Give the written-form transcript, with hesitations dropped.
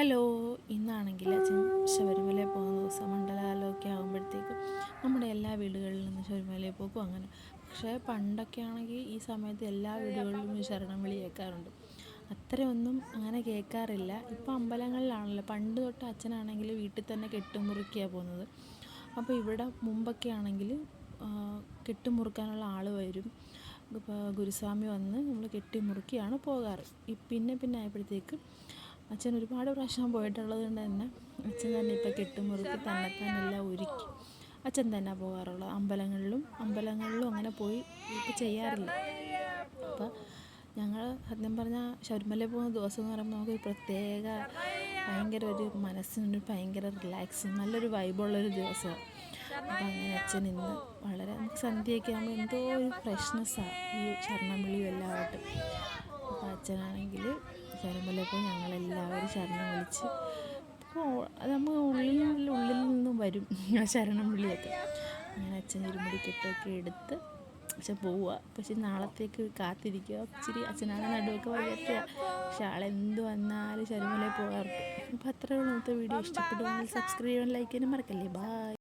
Hello. ഇന്നാണെങ്കിൽ അച്ഛൻ ശബരിമലയിൽ പോകുന്ന ദിവസം മണ്ഡലകാലമൊക്കെ ആകുമ്പോഴത്തേക്കും നമ്മുടെ എല്ലാ വീടുകളിൽ നിന്ന് ശബരിമലയിൽ പോകും അങ്ങനെ. പക്ഷേ പണ്ടൊക്കെ ആണെങ്കിൽ ഈ സമയത്ത് എല്ലാ വീടുകളിലും ഈ ശരണം വിളി കേൾക്കാറുണ്ട്. അത്രയൊന്നും അങ്ങനെ കേൾക്കാറില്ല. ഇപ്പോൾ അമ്പലങ്ങളിലാണല്ലോ. പണ്ട് തൊട്ട് അച്ഛനാണെങ്കിൽ വീട്ടിൽ തന്നെ കെട്ടുമുറുക്കിയാണ് പോകുന്നത്. അപ്പോൾ ഇവിടെ മുമ്പൊക്കെ ആണെങ്കിൽ കെട്ടുമുറുക്കാനുള്ള ആൾ വരും. ഇപ്പോൾ ഗുരുസ്വാമി വന്ന് നമ്മൾ കെട്ടിമുറുക്കിയാണ് പോകാറ്. പിന്നെ ആയപ്പോഴത്തേക്ക് അച്ഛൻ ഒരുപാട് പ്രാവശ്യം പോയിട്ടുള്ളത് കൊണ്ട് തന്നെ അച്ഛൻ തന്നെ ഇപ്പോൾ കെട്ടുമുറുക്കി തന്നെത്താനെല്ലാം ഒരുക്കി അച്ഛൻ തന്നെ പോകാറുള്ളത്. അമ്പലങ്ങളിലും അങ്ങനെ പോയി ഇപ്പോൾ ചെയ്യാറില്ല. അപ്പോൾ ഞങ്ങൾ സത്യം പറഞ്ഞാൽ ശബരിമലയിൽ പോകുന്ന ദിവസം എന്ന് പറയുമ്പോൾ നമുക്കൊരു പ്രത്യേക ഭയങ്കര ഒരു മനസ്സിനൊരു ഭയങ്കര റിലാക്സും നല്ലൊരു വൈബുള്ളൊരു ദിവസമാണ്. അപ്പോൾ അങ്ങനെ അച്ഛൻ ഇന്ന് വളരെ നമുക്ക് സന്ധ്യയൊക്കെ ആകുമ്പോൾ എന്തോ ഒരു ഫ്രഷ്നെസ്സാണ് ഈ ശരണം വിളിയും എല്ലാമായിട്ട്. അപ്പോൾ അച്ഛനാണെങ്കിൽ ശബരിമലയിൽ പോയി ഞങ്ങളെല്ലാവരും ശരണം വിളിച്ച് അപ്പോൾ അത് നമ്മൾ ഉള്ളിൽ നിന്നും വരും ആ ശരണം വിളിയൊക്കെ. അങ്ങനെ അച്ഛൻ ഇരുമുടി കെട്ടൊക്കെ എടുത്ത് അച്ഛൻ പോവുക. പക്ഷെ നാളത്തേക്ക് കാത്തിരിക്കുക. ഇച്ചിരി അച്ഛനാണ് നടുവൊക്കെ വയ്യാത്തതാണ്. പക്ഷെ ആളെന്ത് വന്നാലും ശബരിമലയിൽ പോകാറുണ്ട്. അപ്പോൾ അത്രയുള്ള ഇന്നത്തെ വീഡിയോ ഇഷ്ടപ്പെടുവാണെങ്കിൽ സബ്സ്ക്രൈബ് ചെയ്യാൻ ലൈക്ക് ചെയ്യാനും മറക്കല്ലേ. ബൈ.